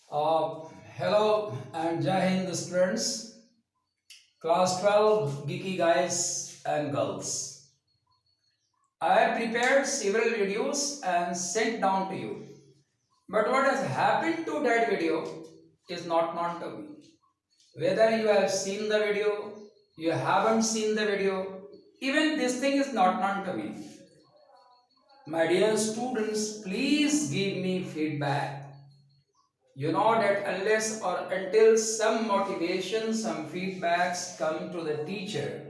Uh, Hello and Jai Hind students, class 12 geeky guys and girls. I have prepared several videos and sent down to you. But what has happened to that video is not known to me. Whether you have seen the video, you haven't seen the video, even this thing is not known to me. My dear students, please give me feedback. You know that unless or until some motivation, some feedbacks come to the teacher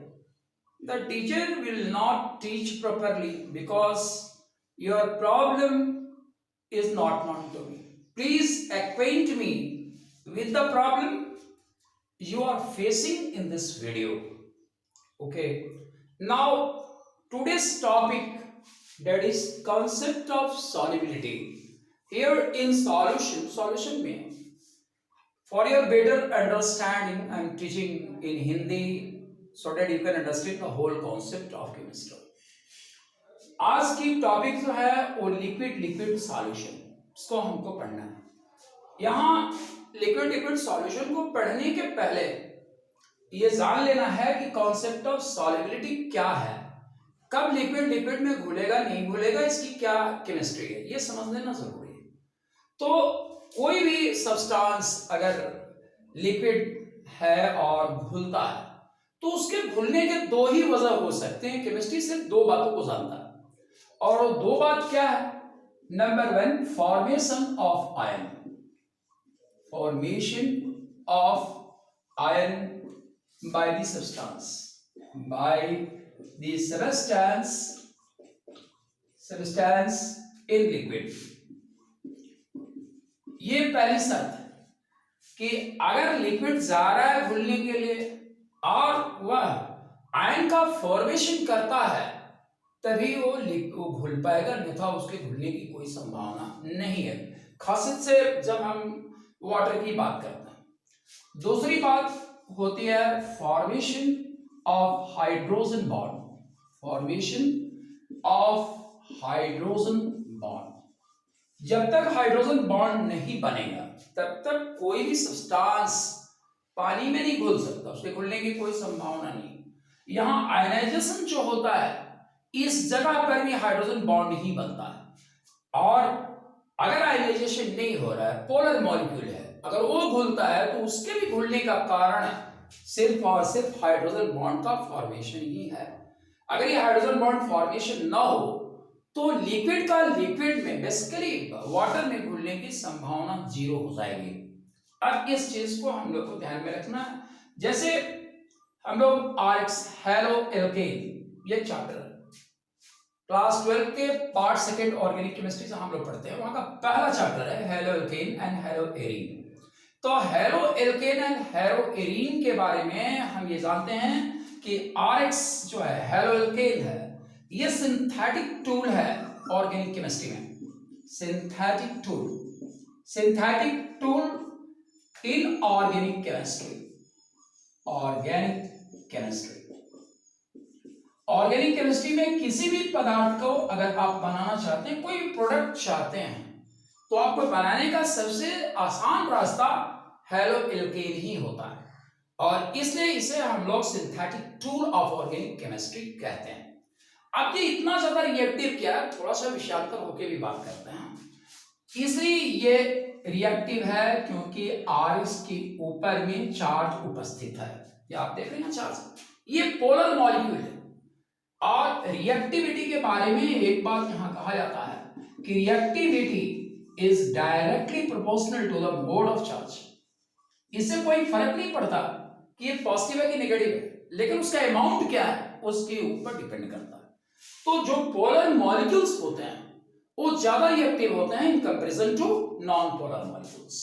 will not teach properly because your problem is not known to me. Please acquaint me with the problem you are facing in this video. Okay. Now, today's topic, that is concept of solubility. Here in solution में for your better understanding, I am teaching in Hindi so that you can understand the whole concept of chemistry. आज की topic जो है वो liquid solution, इसको हमको पढ़ना है। यहाँ लिक्विड सॉल्यूशन को पढ़ने के पहले ये जान लेना है कि कॉन्सेप्ट ऑफ सॉल्युबिलिटी क्या है, कब लिक्विड में घुलेगा नहीं घुलेगा, इसकी क्या केमिस्ट्री है, ये समझ लेना जरूरी है। तो कोई भी सब्सटेंस अगर लिक्विड है और घुलता है तो उसके घुलने के दो ही वजह हो सकते हैं। केमिस्ट्री से दो बातों को जानता है और वो दो बात क्या है? Number one, formation of ion, formation of ion by the substance in liquid। ये पहली शर्त है कि अगर लिक्विड जा रहा है घुलने के लिए और वह आयन का फॉर्मेशन करता है तभी वो घुल पाएगा, अन्यथा उसके घुलने की कोई संभावना नहीं है। खासियत से जब हम वाटर की बात करते हैं। दूसरी बात होती है formation of hydrogen bond, formation of hydrogen bond. जब तक हाइड्रोजन बॉन्ड नहीं बनेगा तब तक कोई भी सब्सटेंस पानी में नहीं घुल सकता, उसके घुलने की कोई संभावना नहीं। यहां आयनाइजेशन जो होता है इस जगह पर भी हाइड्रोजन बॉन्ड ही बनता है, और अगर आयनाइजेशन नहीं हो रहा है, पोलर मॉलिक्यूल है, अगर वो घुलता है तो उसके भी घुलने का कारण सिर्फ और सिर्फ हाइड्रोजन बॉन्ड का फॉर्मेशन ही है। अगर ये हाइड्रोजन बॉन्ड फॉर्मेशन ना हो तो लिक्विड में बेसिकली वाटर में घुलने की संभावना जीरो हो जाएगी। अब इस चीज को हम लोग को ध्यान में रखना है। जैसे हम लोग RX हेलो एल्केन ये चैप्टर क्लास 12 के पार्ट सेकेंड ऑर्गेनिक केमिस्ट्री से हम लोग पढ़ते हैं, वहां का पहला चैप्टर है haloalkane and haloarene. तो haloalkane and haloarene के बारे में हम ये जानते हैं कि RX जो है हेलो एल्केन है, ये सिंथेटिक टूल है ऑर्गेनिक केमिस्ट्री में। Synthetic tool in organic chemistry. Organic chemistry में किसी भी पदार्थ को अगर आप बनाना चाहते हैं, कोई भी प्रोडक्ट चाहते हैं, तो आपको बनाने का सबसे आसान रास्ता हेलो एल्केन ही होता है, और इसलिए इसे हम लोग synthetic tool of organic chemistry कहते हैं। अब ये इतना ज्यादा रिएक्टिव क्या है, थोड़ा सा विषयांतर होकर भी बात करते हैं। इसलिए ये रिएक्टिव है क्योंकि RX के ऊपर में चार्ज उपस्थित है, ये आप देख रहे हैं चार्ज, ये पोलर मॉलिक्यूल है। और रिएक्टिविटी के बारे में एक बात यहां कहा जाता है कि reactivity is directly proportional to the mode of charge. इससे कोई फर्क नहीं पड़ता कि ये पॉजिटिव है कि नेगेटिव है, लेकिन उसका अमाउंट क्या है उसके ऊपर डिपेंड करता है। तो जो पोलर मॉलिक्यूल्स होते हैं वो ज्यादा रिएक्टिव होते हैं in comparison to non polar molecules.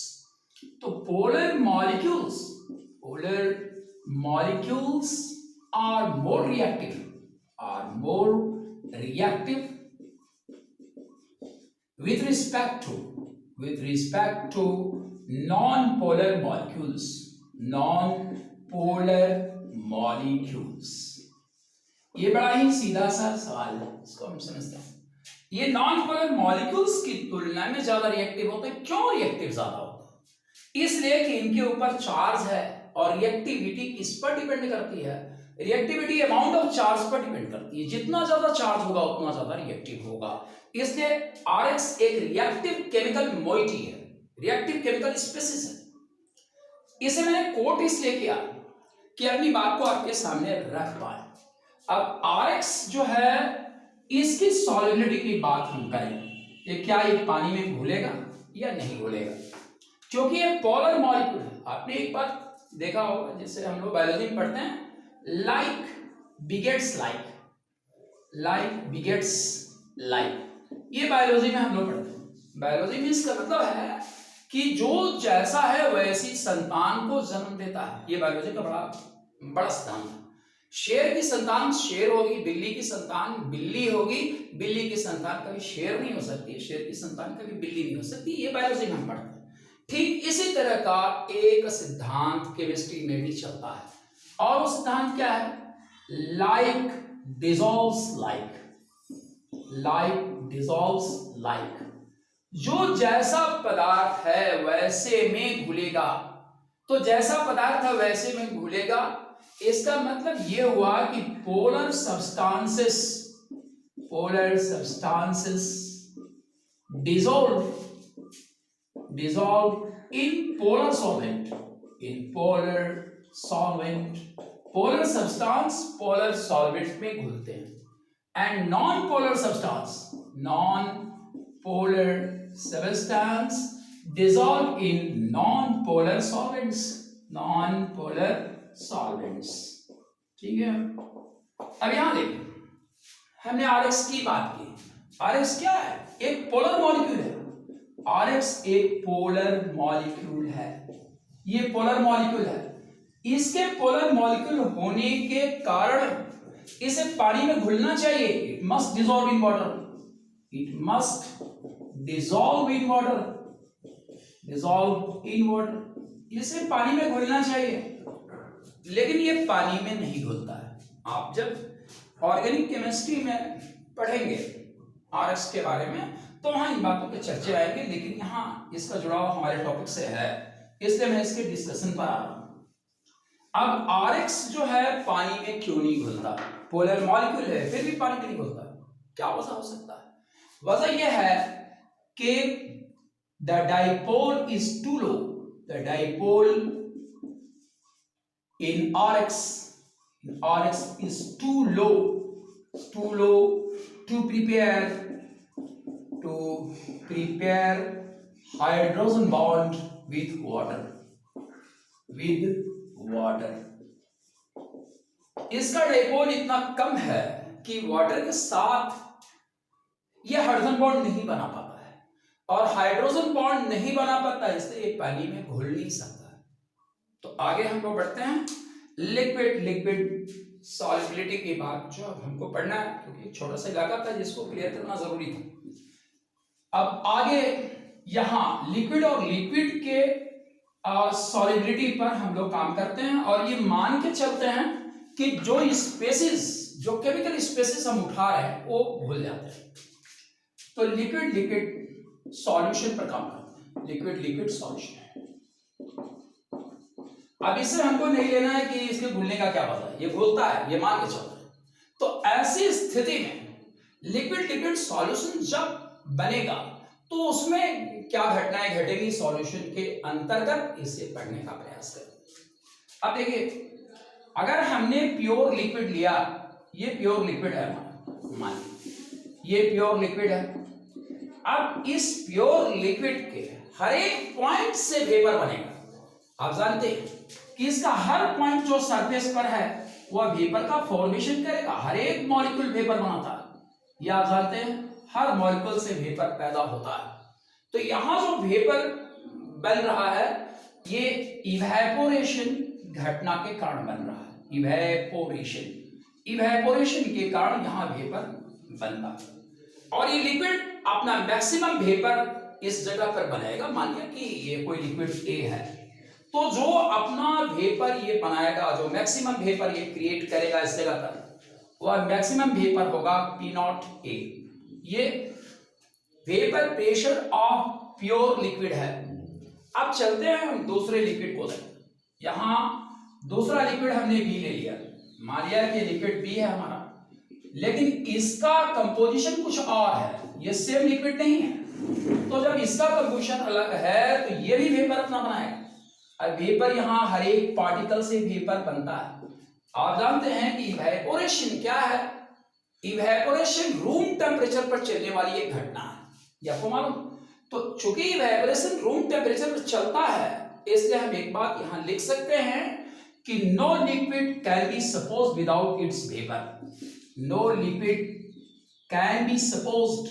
तो polar molecules are more reactive with respect to non-polar molecules। ये बड़ा ही सीधा सा सवाल है, इसको हम समझते हैं। ये नॉन पोलर मॉलिक्यूल्स की तुलना में ज्यादा रिएक्टिव होते हैं। क्यों रिएक्टिव ज्यादा होता है? इसलिए कि इनके ऊपर चार्ज है और रिएक्टिविटी किस पर डिपेंड करती है, रिएक्टिविटी अमाउंट ऑफ चार्ज पर डिपेंड करती है। जितना ज्यादा चार्ज होगा उतना ज्यादा रिएक्टिव होगा। इसलिए RX एक रिएक्टिव केमिकल मोइटी है, रिएक्टिव केमिकल स्पीशीज है। इसे मैंने कोट इसलिए किया कि अपनी बात को आपके सामने रख पाए। अब RX जो है इसकी सॉल्युबिलिटी की बात हम करें, ये क्या ये पानी में घुलेगा या नहीं घुलेगा, क्योंकि ये पोलर मॉलिक्यूल है। आपने एक बार देखा होगा जिससे हम लोग बायोलॉजी में पढ़ते हैं, like begets like, like begets like, ये बायोलॉजी में हम लोग पढ़ते हैं। बायोलॉजी में इसका मतलब है कि जो जैसा है वैसी संतान को जन्म देता है। ये बायोलॉजी का बड़ा सिद्धांत है। शेर की संतान शेर होगी, बिल्ली की संतान बिल्ली होगी, बिल्ली की संतान कभी शेर नहीं हो सकती, शेर की संतान कभी बिल्ली नहीं हो सकती। ये बायोलॉजी में हम पढ़ते हैं। ठीक इसी तरह का एक सिद्धांत केमिस्ट्री में भी चलता है, और वो सिद्धांत क्या है, like dissolves like, like dissolves like. जो जैसा पदार्थ है वैसे में घुलेगा, तो जैसा पदार्थ है वैसे में घुलेगा। इसका मतलब यह हुआ कि polar substances dissolve in polar solvent, polar substance polar solvent में घुलते हैं, and non-polar substance dissolve in non-polar solvents, ठीक है। अब यहां देखिए, हमने RX की बात की। RX क्या है, एक पोलर मॉलिक्यूल है। RX एक पोलर मॉलिक्यूल है, ये पोलर मॉलिक्यूल है। इसके पोलर मॉलिक्यूल होने के कारण इसे पानी में घुलना चाहिए। It must dissolve in water, it must dissolve in water, dissolve in water. इसे पानी में घुलना चाहिए, लेकिन ये पानी में नहीं घुलता है। आप जब ऑर्गेनिक केमिस्ट्री में पढ़ेंगे RX के बारे में तो वहां इन बातों के चर्चे आएंगे, लेकिन यहाँ इसका जुड़ाव हमारे टॉपिक से है, इसलिए मैं इसके डिस्कशन पर आ रहा हूं। अब RX जो है पानी में क्यों नहीं घुलता, पोलर मॉलिक्यूल है फिर भी पानी में नहीं घुलता, क्या वजह हो सकता है? वजह यह है कि the dipole is too low, the dipole in RX is too low to prepare hydrogen bond with water, इसका डाइपोल इतना कम है कि वाटर के साथ यह हाइड्रोजन बॉन्ड नहीं बना पाता है, और हाइड्रोजन बॉन्ड नहीं बना पाता, इसलिए ये पानी में घुल नहीं सकता। तो आगे हम लोग बढ़ते हैं लिक्विड सॉल्युबिलिटी की बात जो अब हमको पढ़ना है, क्योंकि छोटा सा इलाका था जिसको क्लियर करना जरूरी था। अब आगे यहां लिक्विड और लिक्विड के सॉल्युबिलिटी पर हम लोग काम करते हैं, और ये मान के चलते हैं कि जो स्पेसिस, जो केमिकल स्पेसिस हम उठा रहे हैं वो भूल जाते हैं। तो लिक्विड सॉल्यूशन पर काम करते हैं, लिक्विड सॉल्यूशन। अब इससे हमको नहीं लेना है कि इसके घुलने का क्या पता है, ये घुलता है, ये मान के चलता है। तो ऐसी स्थिति में लिक्विड सॉल्यूशन जब बनेगा तो उसमें क्या घटनाएं घटेगी, सॉल्यूशन के अंतर्गत इसे पढ़ने का प्रयास करें। अब देखिए, अगर हमने प्योर लिक्विड लिया, ये प्योर लिक्विड है, मान ये प्योर लिक्विड है। अब इस प्योर लिक्विड के हर एक पॉइंट से वेपर बनेगा। आप जानते हैं कि इसका हर पॉइंट जो सरफेस पर है वह वेपर का फॉर्मेशन करेगा। हर एक मॉलिक्यूल वेपर बनाता है, यह आप जानते हैं, हर मॉलिक्यूल से वेपर पैदा होता है। तो यहां जो वेपर बन रहा है ये इवेपोरेशन घटना के कारण बन रहा है, इवेपोरेशन के कारण यहां वेपर बनता है। और ये लिक्विड अपना मैक्सिमम वेपर इस जगह पर बनाएगा। मान लिया कि ये कोई लिक्विड ए है, तो जो अपना वेपर ये बनाएगा, जो मैक्सिमम वेपर ये क्रिएट करेगा इस जगह पर, वह मैक्सिमम वेपर होगा P0A। ये vapour pressure of pure liquid है। अब चलते हैं हम दूसरे लिक्विड को देखते हैं। यहां दूसरा लिक्विड हमने बी ले लिया, मान लिया कि लिक्विड बी है हमारा, लेकिन इसका कंपोजिशन कुछ और है, ये सेम लिक्विड नहीं है। तो जब इसका कंपोजिशन अलग है तो ये भी वेपर अपना बनाएगा। अब वेपर यहाँ हर एक पार्टिकल से वेपर बनता है। आप जानते हैं कि इवेपोरेशन क्या है? इवेपोरेशन रूम टेम्परेचर पर चलने वाली एक घटना है, ये आपको मालूम। तो चूंकि इवेपोरेशन रूम टेम्परेचर पर चलता है, इसलिए हम एक बात यहां लिख सकते हैं कि no liquid can be supposed without its vapour. No liquid can be supposed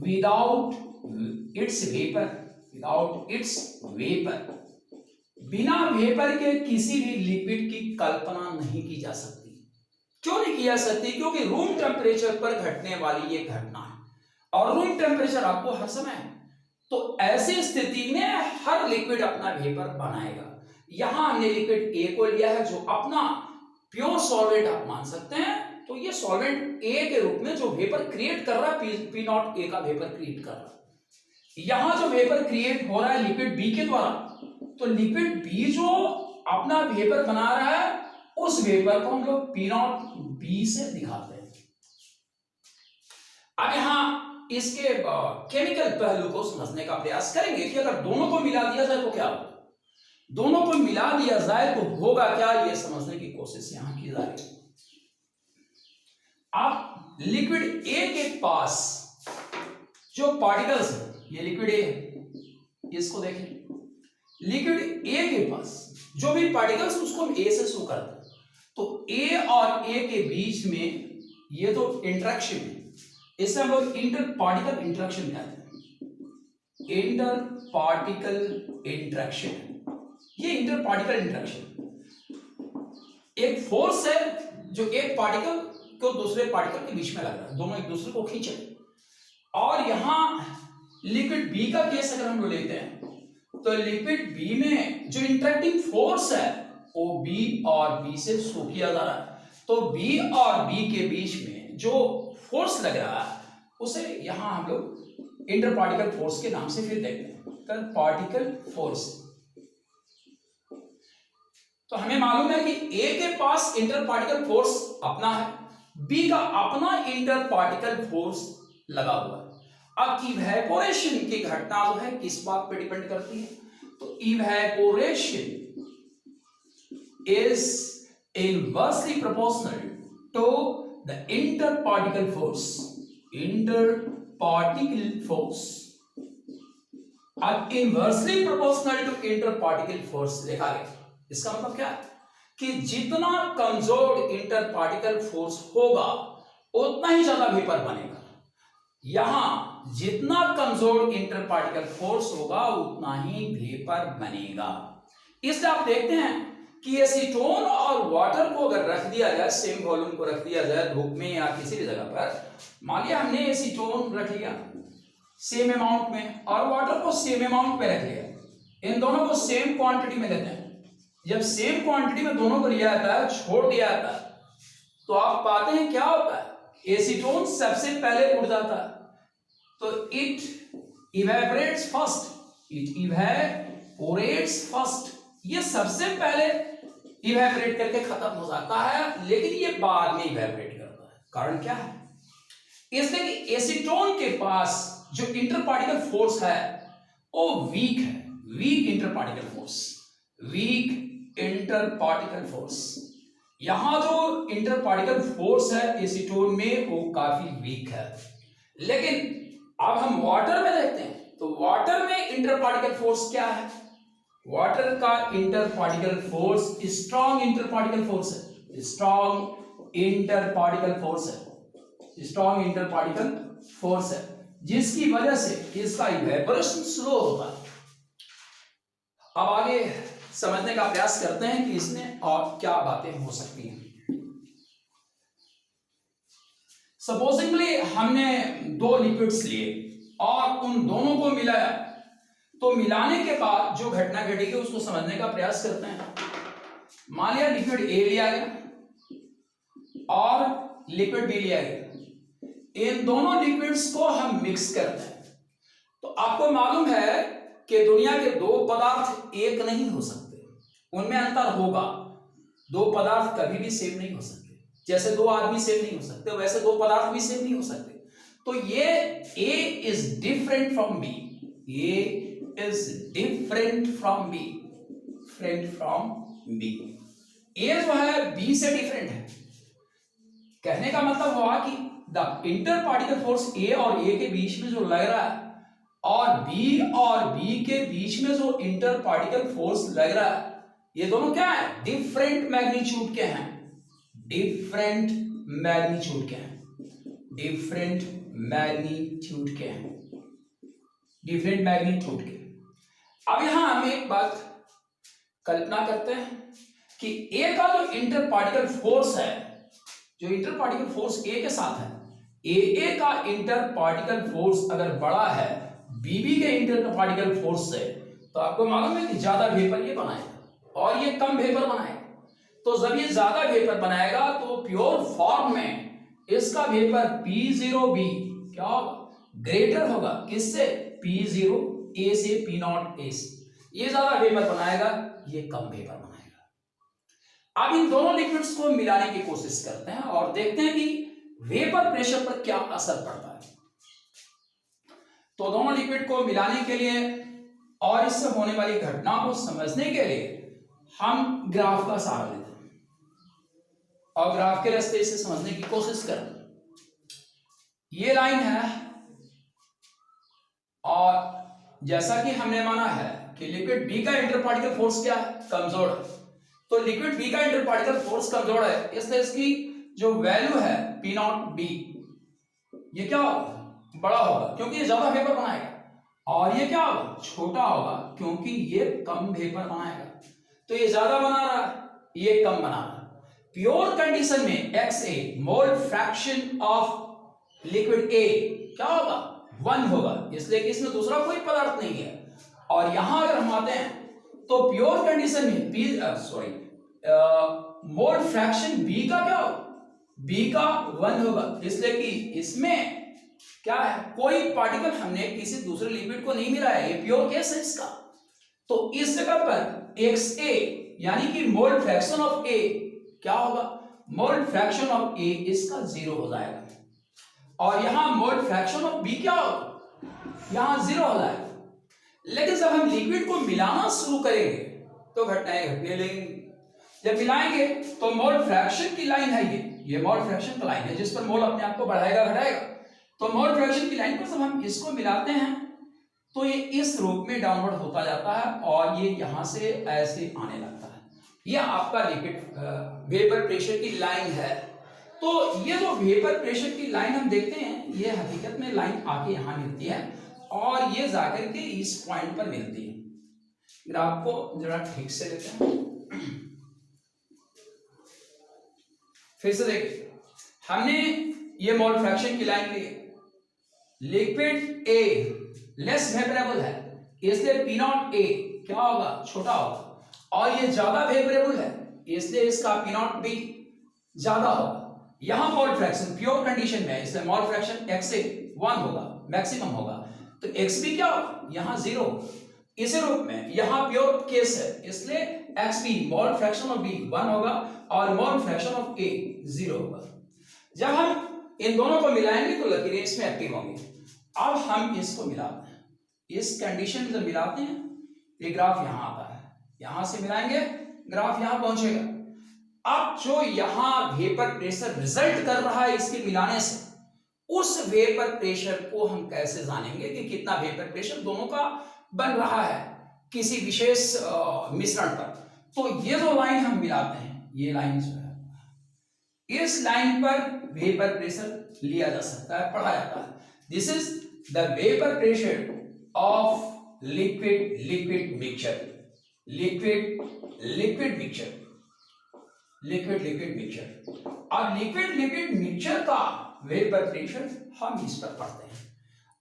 without its vapour. बिना वेपर के किसी भी लिक्विड की कल्पना नहीं की जा सकती। क्यों नहीं की जा सकती? क्योंकि रूम टेम्परेचर पर घटने वाली ये घटना है, और रूम टेम्परेचर आपको हर समय है। तो ऐसी स्थिति में हर लिक्विड अपना वेपर बनाएगा। यहां हमने लिक्विड ए को लिया है, जो अपना प्योर सॉल्वेंट आप मान सकते हैं। तो ये सॉल्वेंट ए के रूप में जो वेपर क्रिएट कर रहा है, पी नॉट ए का वेपर क्रिएट कर रहा है। यहां जो वेपर क्रिएट हो रहा है लिक्विड बी के द्वारा, तो लिक्विड बी जो अपना वेपर बना रहा है, उस वेपर को हम लोग पी नॉट बी से दिखाते हैं। अब यहां इसके केमिकल पहलू को समझने का प्रयास करेंगे कि अगर दोनों को मिला दिया जाए तो क्या होगा। दोनों को मिला दिया जाए तो होगा क्या, यह समझने की कोशिश यहां की जा रही है। आप लिक्विड ए के पास जो पार्टिकल्स है, ये लिक्विड ए है, इसको देखें। लिक्विड ए के पास जो भी पार्टिकल्स, उसको हम ए से शो करते हैं। तो ए और ए के बीच में ये तो इंटरेक्शन है, इसे हम लोग इंटर पार्टिकल इंटरेक्शन कहते हैं। इंटर पार्टिकल इंटरेक्शन, ये इंटर पार्टिकल इंटरेक्शन एक फोर्स है जो एक पार्टिकल को दूसरे पार्टिकल के बीच में लग रहा है, दोनों एक दूसरे को खींच रहे। और यहां लिक्विड बी का केस अगर हम लोग लेते हैं, तो लिक्विड बी में जो इंटरेक्टिंग फोर्स है वो बी और बी से शो किया जा रहा है। तो बी और बी के बीच में जो फोर्स लग रहा है, उसे यहां हम लोग इंटर पार्टिकल फोर्स के नाम से फिर देखते हैं, इंटर पार्टिकल फोर्स। तो हमें मालूम है कि ए के पास इंटर पार्टिकल फोर्स अपना है, बी का अपना इंटर पार्टिकल फोर्स लगा हुआ है। अब इवेपोरेशन की घटना जो है किस बात पर डिपेंड करती है? तो evaporation is inversely proportional to the interparticle force. अब inversely proportional to interparticle force देखा गया। इसका मतलब क्या है कि जितना कमजोर इंटरपार्टिकल फोर्स होगा उतना ही ज्यादा वेपर बनेगा। यहां जितना कमजोर इंटरपार्टिकल फोर्स होगा उतना ही वेपर बनेगा। इसलिए आप देखते हैं कि एसीटोन और वाटर को अगर रख दिया जाए, सेम वॉल्यूम को रख दिया जाए धूप में या किसी भी जगह पर, मान लिया हमने एसीटोन रख लिया सेम अमाउंट में और वाटर को सेम अमाउंट में रख लिया, इन दोनों को सेम क्वांटिटी में लेते हैं। जब सेम क्वांटिटी में दोनों को लिया जाता है, छोड़ दिया जाता है, तो आप पाते हैं क्या होता है, एसीटोन सबसे पहले उड़ जाता है। तो इट इवेपोरेट्स फर्स्ट, ये सबसे पहले इवेपोरेट करके खत्म हो जाता है, लेकिन ये बाद में इवेपोरेट करता है। कारण क्या है? इसलिए कि एसीटोन के पास जो इंटरपार्टिकल फोर्स है वो वीक है, वीक इंटरपार्टिकल फोर्स। यहां जो इंटरपार्टिकल फोर्स है एसीटोन में वो काफी वीक है। लेकिन अब हम वाटर में देखते हैं, तो वाटर में इंटरपार्टिकल फोर्स क्या है? वाटर का इंटरपार्टिकल फोर्स स्ट्रॉन्ग इंटरपार्टिकल फोर्स है, जिसकी वजह से इसका इवेपोरेशन स्लो होता है। अब आगे समझने का प्रयास करते हैं कि इसमें और क्या बातें हो सकती हैं। सपोजिंगली हमने दो लिक्विड्स लिए और उन दोनों को मिलाया, तो मिलाने के बाद जो घटना घटेगी उसको समझने का प्रयास करते हैं। मान लिया लिक्विड ए लिया गया और लिक्विड बी लिया गया, इन दोनों लिक्विड्स को हम मिक्स करते हैं। तो आपको मालूम है कि दुनिया के दो पदार्थ एक नहीं हो सकते, उनमें अंतर होगा। दो पदार्थ कभी भी सेम नहीं हो सकते। जैसे दो आदमी सेम नहीं हो सकते, वैसे दो पदार्थ भी सेम नहीं हो सकते। तो ये A is different from B, A is different from B, different from B। A जो है B से डिफरेंट है। कहने का मतलब हुआ कि the inter particle force A और A के बीच में जो लग रहा है और B और B के बीच में जो इंटर पार्टिकल फोर्स लग रहा है, ये दोनों क्या है? डिफरेंट मैग्नीट्यूड के हैं, डिफरेंट मैग्नीट्यूड के हैं, डिफरेंट मैग्नीट्यूड के हैं, डिफरेंट मैग्नीट्यूड के। अब यहां हम एक बात कल्पना करते हैं कि A का जो इंटर पार्टिकल फोर्स है, जो इंटर पार्टिकल फोर्स A के साथ है, AA का इंटर पार्टिकल फोर्स अगर बड़ा है BB के इंटर पार्टिकल फोर्स से, तो आपको मालूम है कि ज्यादा वेपर ये बनाएगा और ये कम वेपर बनाएगा। तो जब ये ज्यादा वेपर बनाएगा तो प्योर फॉर्म में इसका वेपर P0B क्या होगा? ग्रेटर होगा। किससे? P0 A से, P0 A से। ये ज्यादा वेपर बनाएगा, ये कम वेपर बनाएगा। अब इन दोनों लिक्विड्स को मिलाने की कोशिश करते हैं और देखते हैं कि वेपर प्रेशर पर क्या असर पड़ता है। तो दोनों लिक्विड को मिलाने के लिए और इससे होने वाली घटना को समझने के लिए हम ग्राफ का सहारा लेते हैं और ग्राफ के रास्ते इसे समझने की कोशिश करते हैं। ये लाइन है और जैसा कि हमने माना है कि लिक्विड बी का इंटर पार्टिकल फोर्स क्या है? कमजोर है। तो लिक्विड बी का इंटर पार्टिकल फोर्स कमजोर है, इसलिए इसकी जो वैल्यू है P0B, ये क्या होगा? बड़ा होगा, क्योंकि ये ज्यादा वेपर बनाएगा। और ये क्या होगा? छोटा होगा, क्योंकि ये कम वेपर बनाएगा। तो ये ज्यादा बना रहा है, ये कम बना रहा है। प्योर कंडीशन में XA mole fraction of liquid A क्या होगा? 1 होगा, इसलिए कि इसमें दूसरा कोई पदार्थ नहीं है। और यहां अगर हम आते हैं तो प्योर कंडीशन में मोल फ्रैक्शन B का क्या होगा? B का 1 होगा, इसलिए कि इसमें क्या है? कोई पार्टिकल हमने किसी दूसरे लिक्विड को नहीं मिला है, ये प्योर केस है इसका। तो इस जगह पर XA यानी कि मोल फ्रैक्शन ऑफ A क्या होगा? मोल फ्रैक्शन ऑफ A इसका 0 हो जाएगा। और यहां मोल फ्रैक्शन ऑफ B क्या होगा? यहां 0 हो जाएगा। लेकिन जब हम लिक्विड को मिलाना शुरू करेंगे तो घटनाएं घटने लगेंगी। जब मिलाएंगे तो मोल फ्रैक्शन की लाइन है, ये मोल फ्रैक्शन की लाइन है जिस पर मोल अपने आप को बढ़ाएगा घटाएगा। तो मोल फ्रैक्शन की लाइन को जब हम इसको मिलाते हैं तो ये इस रूप में डाउनवर्ड होता जाता है और ये यहां से ऐसे आने लगता है। ये आपका लिक्विड वेपर प्रेशर की लाइन है। तो ये जो वेपर प्रेशर की लाइन हम देखते हैं, ये हकीकत में लाइन आके यहां मिलती है और ये जाकर के इस पॉइंट पर मिलती है। ग्राफ को जरा ठीक से लेते हैं, फिर से देखिए। हमने ये मोल फ्रैक्शन की लाइन ली, लिक्विड A लेस वेपरेबल है, इसलिए P0A क्या होगा? छोटा होगा। और ये ज्यादा वेपरेबल है, इसलिए इसका P0B ज्यादा होगा। यहां मोल फ्रैक्शन प्योर कंडीशन में है, इसलिए मोल फ्रैक्शन XA 1 होगा, मैक्सिमम होगा। तो XB क्या होगा? यहां 0। इसी रूप में यहां प्योर केस है, इसलिए XB mole fraction of B 1 होगा और मोल फ्रैक्शन ऑफ A 0 होगा। जब हम इन दोनों को मिलाएंगे तो लकीरें इसमें एक्टिव होंगी। अब हम इसको मिलाते हैं, इस कंडीशन में जब मिलाते हैं ये ग्राफ यहां आता है, यहां से मिलाएंगे ग्राफ यहां पहुंचेगा। अब जो यहां वेपर प्रेशर रिजल्ट कर रहा है इसके मिलाने से, उस वेपर प्रेशर को हम कैसे जानेंगे कि कितना वेपर प्रेशर दोनों का बन रहा है किसी विशेष मिश्रण पर। तो ये जो लाइन हम मिलाते हैं, ये लाइन जो है, इस लाइन पर वेपर प्रेशर लिया जा सकता है, पढ़ा जाता है। This is the vapour pressure of liquid mixture, liquid mixture. अब लिक्विड मिक्सचर का वेपर प्रेशर हम इस पर पढ़ते हैं।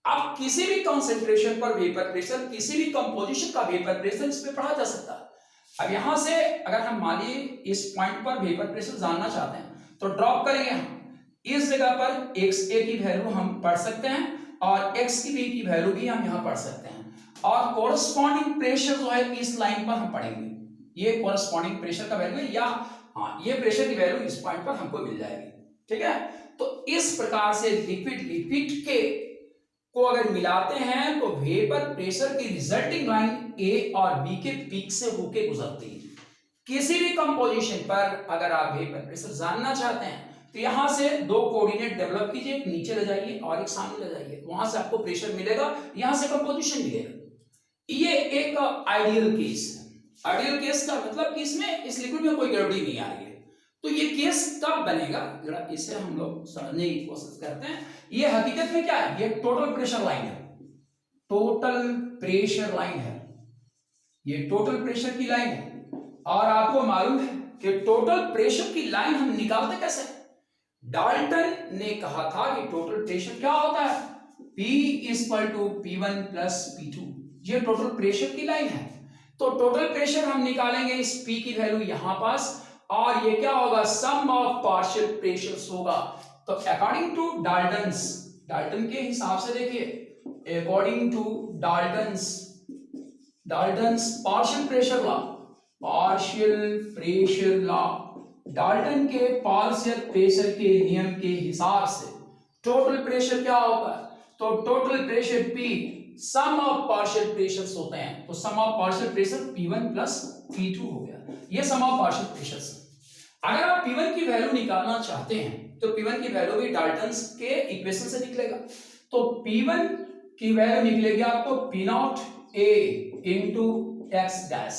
अब किसी भी कंसंट्रेशन पर वेपर प्रेशर, किसी भी कंपोजिशन का वेपर प्रेशर इस पे पढ़ा जा सकता है। अब यहां से अगर हम मान लीजिए इस पॉइंट पर वेपर प्रेशर जानना चाहते हैं तो ड्रॉप करेंगे हम, इस जगह पर XA की वैल्यू हम पढ़ सकते हैं और x की v की वैल्यू भी हम यहाँ पढ़ सकते हैं, और कोरस्पॉन्डिंग प्रेशर जो है इस लाइन पर हम पढ़ेंगे, ये कोरस्पॉन्डिंग प्रेशर का वैल्यू है, या हाँ ये प्रेशर की वैल्यू इस पॉइंट पर हमको मिल जाएगी। ठीक है, तो इस प्रकार से लिक्विड के को अगर मिलाते हैं तो वेपर प्रेशर की रिजल्टिंग लाइन ए और बी के पीक से होके गुजरती है। किसी भी कंपोजिशन पर अगर आप वेपर प्रेशर जानना चाहते हैं तो यहां से दो कोऑर्डिनेट डेवलप कीजिए, एक नीचे ले जाइए और एक सामने ले जाइए, वहां से आपको प्रेशर मिलेगा, यहां से कंपोजिशन मिलेगा। ये एक आइडियल केस है। आइडियल केस का मतलब कि इसमें इस लिक्विड में कोई गड़बड़ी नहीं आ रही है। तो ये केस कब बनेगा, जरा इसे हम लोग समझने की कोशिश करते हैं। ये हकीकत में क्या है, ये टोटल प्रेशर लाइन है, टोटल प्रेशर लाइन है, ये टोटल प्रेशर की लाइन है। और आपको मालूम है कि टोटल प्रेशर की लाइन हम निकालते कैसे, डाल्टन ने कहा था कि टोटल प्रेशर क्या होता है, P = P1 + P2, ये टोटल प्रेशर की लाइन है। तो टोटल प्रेशर हम निकालेंगे, इस P की वैल्यू यहां पास, और ये क्या होगा, सम ऑफ पार्शियल प्रेशर्स होगा। तो अकॉर्डिंग टू डाल्टन के हिसाब से देखिए, according to Dalton's partial pressure law, Dalton के पार्शियल प्रेशर के नियम के हिसाब से टोटल प्रेशर क्या होता है, तो total pressure P sum of partial pressures होते हैं, तो सम of partial pressure P1 + P2 हो गया, ये सम ऑफ पार्शियल प्रेशर्स। अगर आप P1 की वैल्यू निकालना चाहते हैं तो P1 की वैल्यू भी डाल्टन्स के इक्वेशन से निकलेगा। तो P1 की वैल्यू निकलेगी आपको P0 A × x',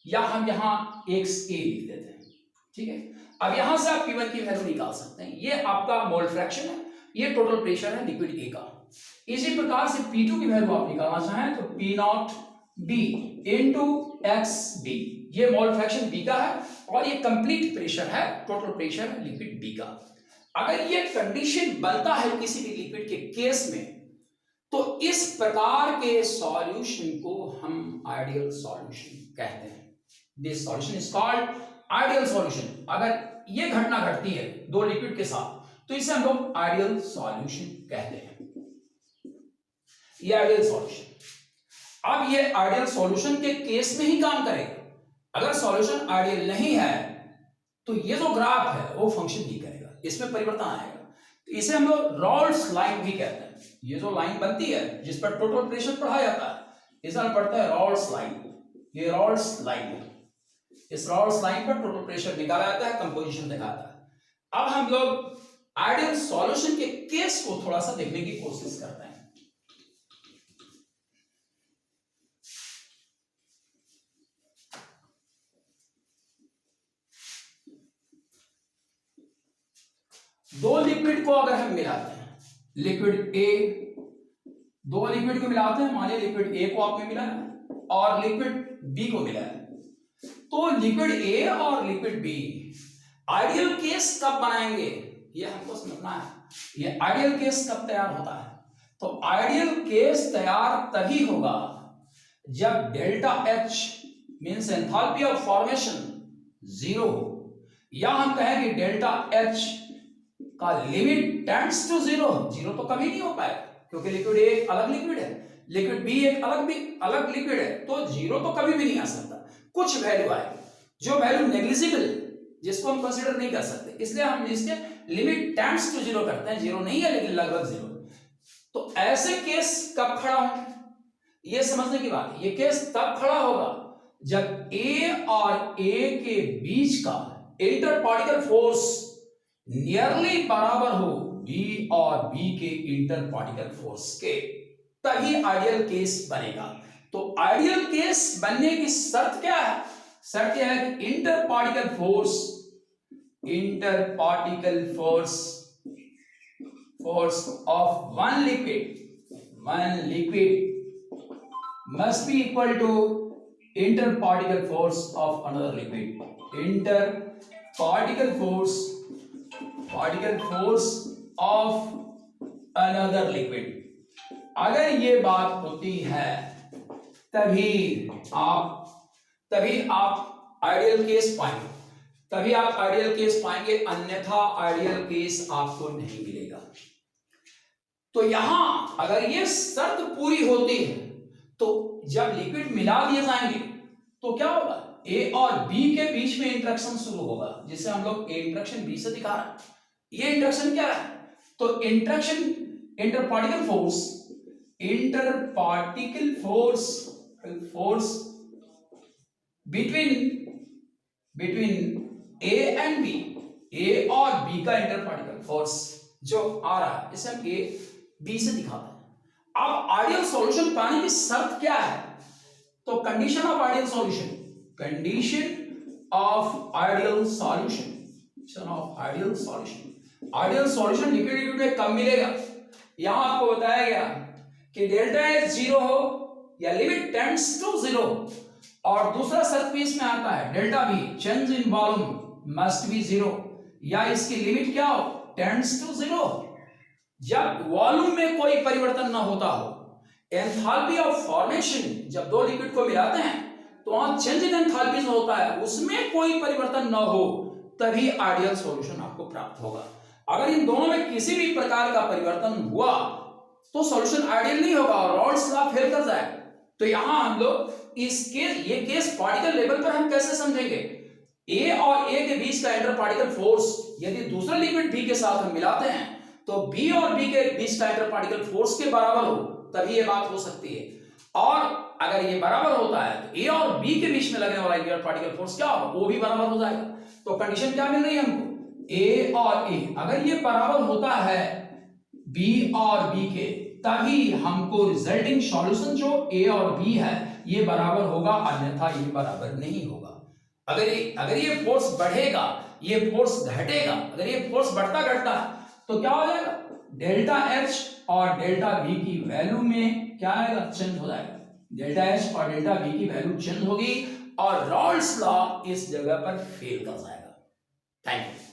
या हम यहां xa लिख देते हैं। ठीक है, अब यहां से आप P1 की वैल्यू निकाल सकते हैं, ये आपका मोल फ्रैक्शन है, ये टोटल प्रेशर है लिक्विड A का। इसी प्रकार से P2 की वैल्यू आप निकालना चाहें तो P0 B × xB, ये मोल फ्रैक्शन B का है, और ये कंप्लीट प्रेशर है, टोटल प्रेशर है लिक्विड B का। अगर ये कंडीशन बनता है किसी भी लिक्विड के केस में, तो इस प्रकार के सॉल्यूशन को हम आइडियल सॉल्यूशन कहते हैं। This solution is called ideal solution. अगर ये घटना घटती है दो लिक्विड के साथ तो इसे हम लोग आइडियल सॉल्यूशन कहते हैं, ये आइडियल सॉल्यूशन। अब ये आइडियल सॉल्यूशन के केस में ही काम करेगा। अगर सॉल्यूशन आइडियल नहीं है तो ये जो ग्राफ है वो फंक्शन नहीं करेगा, इसमें परिवर्तन आएगा। तो इसे हम लोग रॉल्स लाइन भी कहते हैं। ये जो लाइन बनती है जिस पर टोटल प्रेशर पढ़ा जाता है, इसे हम पढ़ते हैं रॉल्स लाइन। ये रॉल्स लाइन है, इस रॉल्स लाइन पर टोटल प्रेशर निकाला जाता है, कंपोजिशन दिखाता है। अब हम लोग आइडियल सॉल्यूशन के केस को थोड़ा सा देखने की कोशिश करते हैं। दो लिक्विड को अगर हम मिलाते हैं, लिक्विड ए, दो लिक्विड को मिलाते हैं, मानिए लिक्विड ए को आपने मिलाया और लिक्विड बी को मिलाया, तो लिक्विड ए और लिक्विड बी आइडियल केस कब बनाएंगे, ये हमको समझना है। ये आइडियल केस कब तैयार होता है, तो आइडियल केस तैयार तभी होगा जब delta H means enthalpy of formation 0 हो, या हम कहें कि डेल्टा एच का लिमिट टेंड्स टू 0। 0 तो कभी नहीं हो पाएगा क्योंकि लिक्विड ए एक अलग लिक्विड है, लिक्विड बी एक अलग लिक्विड है, तो 0 तो कभी भी नहीं आ सकता। कुछ वैल्यू आएगी जो वैल्यू नेग्लिजिबल, जिसको हम कंसीडर नहीं कर सकते, इसलिए हम इसके लिमिट टेंड्स टू 0 करते हैं। 0 नहीं है लेकिन लगभग 0। तो ऐसे केस कब खड़ा होंगे, ये समझने की बात है। ये केस तब खड़ा होगा जब ए और ए के बीच का इंटर पार्टिकल फोर्स नियरली बराबर हो बी और बी के इंटर पार्टिकल फोर्स के, तभी आइडियल केस बनेगा। तो आइडियल केस बनने की शर्त क्या है, शर्त यह है कि inter particle force of one liquid must be equal to interparticle force of another liquid. Interparticle force of another liquid. अगर ये बात होती है तभी आप आइडियल केस पाएंगे, अन्यथा आइडियल केस आपको नहीं मिलेगा। तो यहां अगर ये शर्त पूरी होती है तो जब लिक्विड मिला दिए जाएंगे तो क्या होगा, ए और बी के बीच में इंटरेक्शन शुरू होगा, जिसे हम लोग इंटरेक्शन बी से दिखा रहे हैं। ये इंटरेक्शन क्या है, तो interaction interparticle force between A and B, A और बी का इंटरपार्टिकल फोर्स जो आ रहा है इसे हम ए बी से दिखाते हैं। अब आइडियल सॉल्यूशन पाने की शर्त क्या है, तो condition of ideal solution ideal solution liquid में कब मिलेगा, यहां आपको बताया गया कि डेल्टा एच जीरो हो या लिमिट टेंड्स टू जीरो, और दूसरा शर्त भी इसमें आता है delta B change in volume must be zero, या इसकी लिमिट क्या हो, टेंड्स टू जीरो। जब वॉल्यूम में कोई परिवर्तन ना होता हो, एंथैल्पी ऑफ फॉर्मेशन, जब दो लिक्विड को मिलाते हैं तो वहां चेंज इन एंथैल्पी जो होता है उसमें कोई परिवर्तन ना हो, तभी आइडियल सॉल्यूशन आपको प्राप्त होगा। अगर इन दोनों में किसी भी प्रकार का परिवर्तन हुआ तो सॉल्यूशन आइडियल नहीं होगा और रॉल्स लॉ फेल कर जाएगा। तो यहां हम लोग ये केस पार्टिकल लेवल पर हम कैसे समझेंगे, ए और ए के बीच का इंटर पार्टिकल फोर्स यदि दूसरे लिक्विड बी के साथ हम मिलाते हैं तो बी और बी के बीच का इंटर पार्टिकल फोर्स के बराबर हो, तभी ये बात हो सकती है। और अगर ये बराबर होता है तो ए और बी के बीच में लगने वाला इंटर पार्टिकल फोर्स क्या होगा, वो भी बराबर हो जाएगा। तो कंडीशन क्या मिल रही है हमको, ए और ए अगर ये बराबर होता है बी और बी के, तभी हमको रिजल्टिंग सॉल्यूशन जो ए और बी है ये बराबर होगा, अन्यथा ये बराबर नहीं होगा। अगर ये फोर्स बढ़ेगा, ये फोर्स घटेगा, अगर ये फोर्स बढ़ता घटता तो क्या हो जाएगा, डेल्टा एच और डेल्टा बी की वैल्यू में क्या आएगा, चेंज हो जाएगा। डेल्टा एच और डेल्टा बी की वैल्यू चेंज होगी और रॉल्स लॉ इस जगह पर फेल कर जाएगा। Thank you.